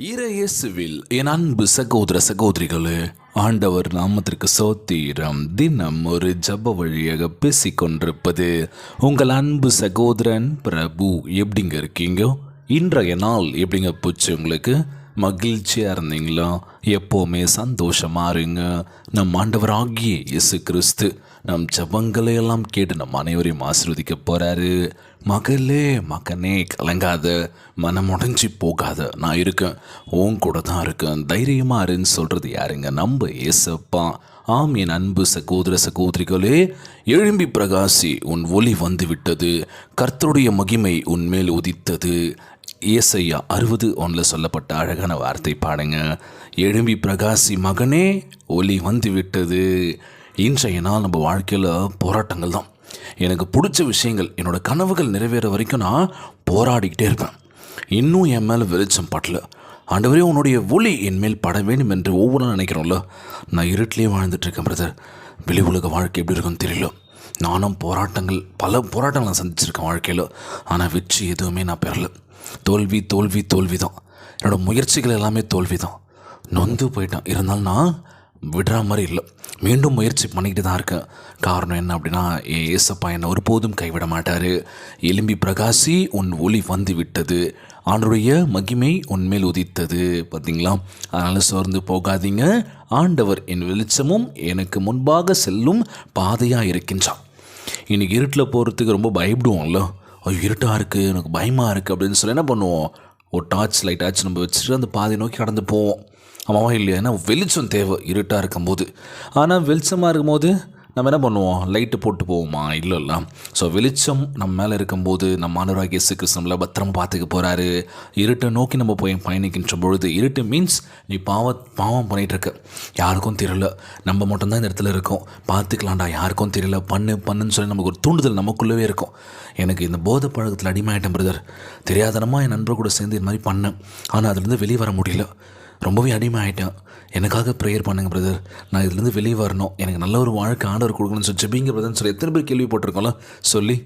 இயேசுவில் என் அன்பு சகோதர சகோதரிகளே, ஆண்டவர் நாமத்திற்கு சோத்திரம். தினம் ஒரு ஜப வழியாக பேசிக்கொண்டிருப்பது உங்கள் அன்பு சகோதரன் பிரபு. எப்படிங்க இருக்கீங்க? இன்றைய நாள் எப்படிங்க போச்சு? உங்களுக்கு மகிழ்ச்சியாக இருந்தீங்களா? எப்போவுமே சந்தோஷமாக இருங்க. நம் ஆண்டவராகிய இயேசு கிறிஸ்து நம் ஜபங்களை எல்லாம் கேட்டு நம் அனைவரையும் ஆசீர்வதிக்க போகிறாரு. மகளே மகனே, கலங்காத, மனம் உடஞ்சி போகாத, நான் இருக்கேன், உன் கூட தான் இருக்கேன், தைரியமாக இருன்னு சொல்கிறது யாருங்க? நம்ம ஏசப்பா. ஆம் என் அன்பு சகோதர சகோதரிகளே, எழும்பி பிரகாசி, உன் ஒளி வந்து விட்டது, கர்த்தருடைய மகிமை உன்மேல் உதித்தது. ஏசையா 60:1 சொல்லப்பட்ட அழகான வார்த்தை பாடுங்க. எழும்பி பிரகாசி மகனே, ஒளி வந்து விட்டது. இன்றைய நாள் நம்ம வாழ்க்கையில் போராட்டங்கள் தான். எனக்கு பிடிச்ச விஷயங்கள், என்னோடய கனவுகள் நிறைவேற வரைக்கும் நான் போராடிக்கிட்டே இருப்பேன். இன்னும் என் மேலே வெளிச்சம் படல. ஆண்டவரே, உன்னுடைய ஒளி என் மேல் பட வேண்டும் என்று ஒவ்வொன்றும் நினைக்கிறோம்ல. நான் இருட்டிலே வாழ்ந்துட்டுருக்கேன் பிரதர். வெளி உலக வாழ்க்கை எப்படி இருக்குன்னு தெரியல. நானும் பல போராட்டங்கள் நான் சந்திச்சிருக்கேன் வாழ்க்கையில். ஆனால் வெற்றி எதுவுமே நான் பெறல. தோல்வி தோல்வி தோல்வி தான். என்னோடய முயற்சிகள் எல்லாமே தோல்வி தான். நொந்து போயிட்டேன். இருந்தாலும் நான் விடுற மாதிரி இல்லை. மீண்டும் முயற்சி பண்ணிக்கிட்டு தான் இருக்கேன். காரணம் என்ன அப்படின்னா, என் ஏசப்பா என்னை ஒருபோதும் கைவிட மாட்டார். எலும்பி பிரகாசி, உன் ஒளி வந்து விட்டது, ஆண்டவருடைய மகிமை உன்மேல் உதித்தது. பார்த்தீங்களா? அதனால் சோர்ந்து போகாதீங்க. ஆண்டவர் என் வெளிச்சமும் எனக்கு முன்பாக செல்லும் பாதையாக இருக்கின்றான். இன்றைக்கி இருட்டில் போகிறதுக்கு ரொம்ப பயப்படுவோம்ல. ஐயோ, இருட்டாக இருக்குது, எனக்கு பயமாக இருக்குது அப்படின்னு சொல்லி என்ன பண்ணுவோம்? ஒரு டார்ச் லைட்டாச்சும் நம்ம வச்சுட்டு அந்த பாதையை நோக்கி கடந்து போவோம். ஆமாவா இல்லையா? ஏன்னா வெளிச்சம் தேவை இருட்டாக இருக்கும்போது. ஆனால் வெளிச்சமாக இருக்கும்போது நம்ம என்ன பண்ணுவோம்? லைட்டு போட்டு போவோமா? இல்லைல்ல. ஸோ வெளிச்சம் நம்ம மேலே இருக்கும்போது நம்ம ஆண்டவராகிய இயேசு கிறிஸ்து நம்மளை பத்திரமா பார்த்துக்க போகிறாரு. இருட்டை நோக்கி நம்ம போய் பயணிக்கின்ற பொழுது, இருட்டு மீன்ஸ் நீ பாவம் பண்ணிகிட்ருக்க, யாருக்கும் தெரியல, நம்ம மட்டும்தான் இந்த இடத்துல இருக்கோம், பார்த்துக்கலாம்டா, யாருக்கும் தெரியல, பண்ணுன்னு சொல்லி நமக்கு ஒரு தூண்டுதல் நமக்குள்ளவே இருக்கும். எனக்கு இந்த போதை பழக்கத்தில் அடிமையாயிட்டேன் பிரதர். தெரியாதனமாக என் நண்பர் கூட சேர்ந்து இது மாதிரி பண்ணேன். ஆனால் அதுலேருந்து வெளியே வர முடியல. ரொம்பவே அடிமை ஆகிட்டேன். எனக்காக ப்ரேயர் பண்ணுங்க பிரதர். நான் இதுலேருந்து வெளியே வரணும். எனக்கு நல்ல ஒரு வாழ்க்கை ஆண்டவர் கொடுக்கணும்னு சொல்லி ஜெபிங்க பிரதர்னு சொல்லி எத்தனை பேர் கேள்விப்பட்டிருக்கோம்ல. சொல்லி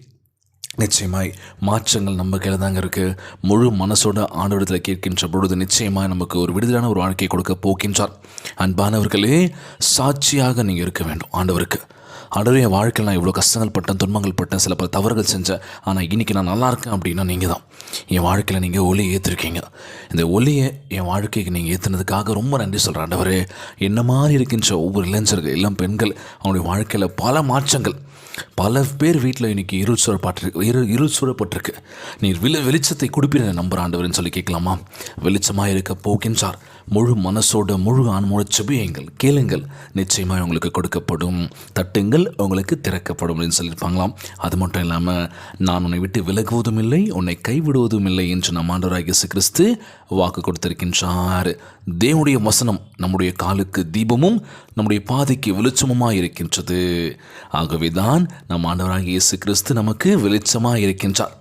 நிச்சயமாய் மாற்றங்கள் நம்ம கையில் தாங்க இருக்குது. முழு மனசோட ஆண்டவரத்தில் கேட்கின்ற பொழுது நிச்சயமாக நமக்கு ஒரு விடுதலான ஒரு வாழ்க்கையை கொடுக்க போகின்றார். அன்பானவர்களே, சாட்சியாக நீங்கள் இருக்க வேண்டும் ஆண்டவருக்கு. ஆண்டவரே, என் வாழ்க்கையில் நான் இவ்வளோ கஷ்டங்கள் பட்டேன், துன்பங்கள் பட்டேன், சில பல தவறுகள் செஞ்சேன், ஆனால் இன்றைக்கி நான் நல்லா இருக்கேன் அப்படின்னா நீங்கள் தான். என் வாழ்க்கையில் நீங்கள் ஒளியை ஏற்றிருக்கீங்க. இந்த ஒளியை என் வாழ்க்கைக்கு நீங்கள் ஏற்றுனதுக்காக ரொம்ப நன்றி சொல்கிறேன் ஆண்டவரே. என்ன மாதிரி இருக்கின்ற ஒவ்வொரு இளைஞர்கள், இளம் பெண்கள், அவங்களுடைய வாழ்க்கையில் பல மாற்றங்கள். பல பேர் வீட்டில் இன்றைக்கி இருள் சூழப்பட்டிருக்கு. நீர் வெளிச்சத்தை கொடுப்பீர நம்புகிற ஆண்டவர்னு சொல்லி கேட்கலாமா? வெளிச்சமாக இருக்க போகின்றார். முழு மனசோட முழு ஆன்மோட செபியுங்கள், கேளுங்கள், நிச்சயமாக உங்களுக்கு கொடுக்கப்படும். தட்டுங்கள், உங்களுக்கு திறக்கப்படும் அப்படின்னு சொல்லியிருப்பாங்களாம். அது மட்டும் இல்லாமல், நான் உன்னை விட்டு விலகுவதும் இல்லை, உன்னை கைவிடுவதும் இல்லை என்று நம் ஆண்டவராகிய இயேசு கிறிஸ்து வாக்கு கொடுத்திருக்கின்றார். தேவனுடைய வசனம் நம்முடைய காலுக்கு தீபமும் நம்முடைய பாதைக்கு வெளிச்சமுமாக இருக்கின்றது. ஆகவே தான் நம் ஆண்டவராகிய இயேசு கிறிஸ்து நமக்கு வெளிச்சமாக இருக்கின்றார்.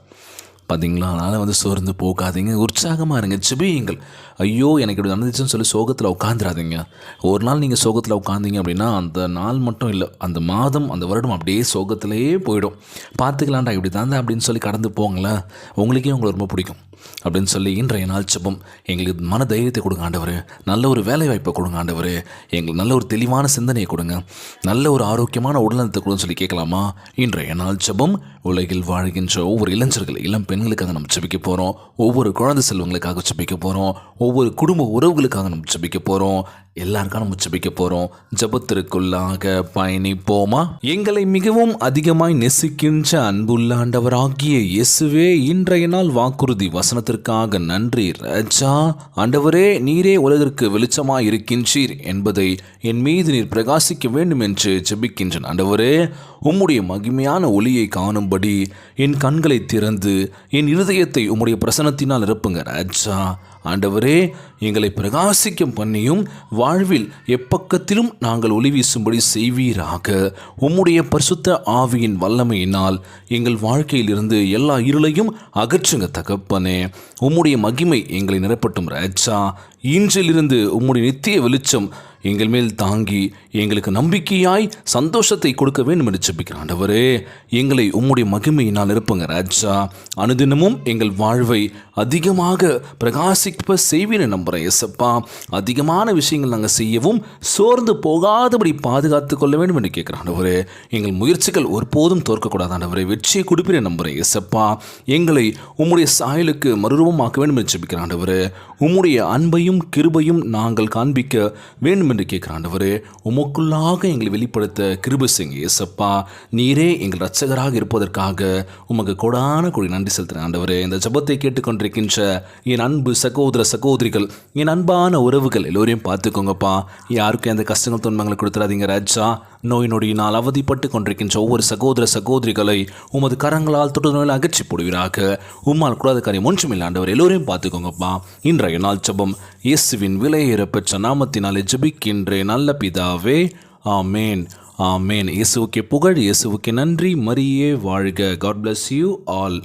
பார்த்தீங்களா? அதனால் சோர்ந்து போகாதீங்க, உற்சாகமாக இருங்க, ஜெபியுங்கள். ஐயோ, எனக்கு இப்படி நடந்துச்சுன்னு சொல்லி சோகத்தில் உட்காந்துடாதீங்க. ஒரு நாள் நீங்கள் சோகத்தில் உட்காந்தீங்க அப்படின்னா அந்த நாள் மட்டும் இல்லை, அந்த மாதம், அந்த வருடம் அப்படியே சோகத்திலேயே போயிடும். பார்த்துக்கலாம்டா, இப்படி தாண்டா அப்படின்னு சொல்லி கடந்து போங்களேன். உங்களுக்கே உங்களை ரொம்ப பிடிக்கும் அப்படின்னு சொல்லி இன்றைய நாள் ஜெபம், எங்களுக்கு மன தைரியத்தை கொடுங்க ஆண்டவர், நல்ல ஒரு வேலை வாய்ப்பை கொடுங்க ஆண்டவர், எங்களுக்கு நல்ல ஒரு தெளிவான சிந்தனையை கொடுங்க, நல்ல ஒரு ஆரோக்கியமான உடல்நலத்தை கொடுன்னு சொல்லி கேட்கலாமா? இன்றைய நாள் ஜெபம் உலகில் வாழ்கின்ற ஒவ்வொரு இளைஞர்கள், இளம் பெண்களுக்காக நம்ம ஜெபிக்க போகிறோம். ஒவ்வொரு குழந்தை செல்வங்களுக்காக ஜெபிக்க போகிறோம். ஒவ்வொரு குடும்ப உறவுகளுக்காக நம்ம ஜெபிக்க போகிறோம். எல்லாருக்காக நம்ம ஜெபிக்க போகிறோம். ஜெபத்திற்குள்ளாக பயணிப்போமா? எங்களை மிகவும் அதிகமாய் நேசிக்கின்ற அன்புள்ள ஆண்டவராகிய இயேசுவே, இன்றைய நாள் வாக்குறுதி வசனத்திற்காக நன்றி ராஜா. ஆண்டவரே, நீரே உலகிற்கு வெளிச்சமாய் இருக்கின்றீர் என்பதை என் மீது நீர் பிரகாசிக்க வேண்டும் என்று ஜெபிக்கின்றேன். ஆண்டவரே, உம்முடைய மகிமையான ஒளியை காணும்படி என் கண்களை திறந்து என் இருதயத்தை உம்முடைய பிரசன்னத்தினால் நிரப்புங்க ராஜா. ஆண்டவரே, எங்களை பிரகாசிக்கம் பண்ணியும் வாழ்வில் எப்பக்கத்திலும் நாங்கள் ஒளி வீசும்படி செய்வீராக. உம்முடைய பரிசுத்த ஆவியின் வல்லமையினால் எங்கள் வாழ்க்கையிலிருந்து எல்லா இருளையும் அகற்றுங்க தகப்பனே. உம்முடைய மகிமை எங்களை நிரப்பட்டும் ராஜா. இன்றிலிருந்து உம்முடைய நித்திய வெளிச்சம் எங்கள் மேல் தாங்கி எங்களுக்கு நம்பிக்கையாய் சந்தோஷத்தை கொடுக்க வேண்டும் என்று ஜெபிக்கிறேன் ஆண்டவரே. எங்களை உம்முடைய மகிமையினால் இருப்புங்க ராஜா. அனுதினமும் எங்கள் வாழ்வை அதிகமாக பிரகாசிப்ப செய்வீன்னு நம்புகிறேன் ஏசப்பா. அதிகமான விஷயங்கள் நாங்கள் செய்யவும் சோர்ந்து போகாதபடி பாதுகாத்து கொள்ள வேண்டும் என்று கேட்குறேன் ஆண்டவரே. எங்கள் முயற்சிகள் ஒருபோதும் தோற்கக்கூடாது ஆண்டவரே. வெற்றியை கொடுப்பீரே நம்புகிறேன் ஏசப்பா. எங்களை உம்முடைய சாயலுக்கு மறுரூபமாக்க வேண்டும் என்று ஜெபிக்கிறேன் ஆண்டவரே. உம்முடைய அன்பையும் கிருபையும் நாங்கள் காண்பிக்க வேண்டும் என்று கேட்கிறேன் ஆண்டவரே. உமக்குள்ளாக எங்களை வெளிப்படுத்த கிருபை செய்யுங்க ஏசப்பா. நீரே எங்கள் இரட்சகராக இருப்பதற்காக உமக்கு கொடான கொடி நன்றி செலுத்துகிறேன் ஆண்டவரே. இந்த ஜெபத்தை கேட்டுக்கொண்டிருக்கின்ற என் அன்பு சகோதர சகோதரிகள், என் அன்பான உறவுகள் எல்லோரையும் பார்த்துக்கோங்கப்பா. யாருக்கும் எந்த கஷ்டங்கள் துன்பங்களை கொடுத்துடாதீங்க ராஜா. நோய் நொடியினால் அவதிப்பட்டு கொண்டிருக்கின்ற ஒவ்வொரு சகோதர சகோதரிகளை உமது கரங்களால் தொட்டு நோயில் அகற்றி போடுவீராக. உம்மால் கூடாத காரியம் ஒன்றுமில்லை ஆண்டவர். எல்லோரையும் பார்த்துக்கோங்கப்பா. இன்றைய நாள் ஜெபம் இயேசுவின் விலையேற பெற்ற நாமத்தினாலே ஜெபிக்கின்ற நல்ல பிதாவே, ஆமேன் ஆமேன். இயேசுவுக்கே புகழ், இயேசுவுக்கே நன்றி. மரியே வாழ்க. God bless you all.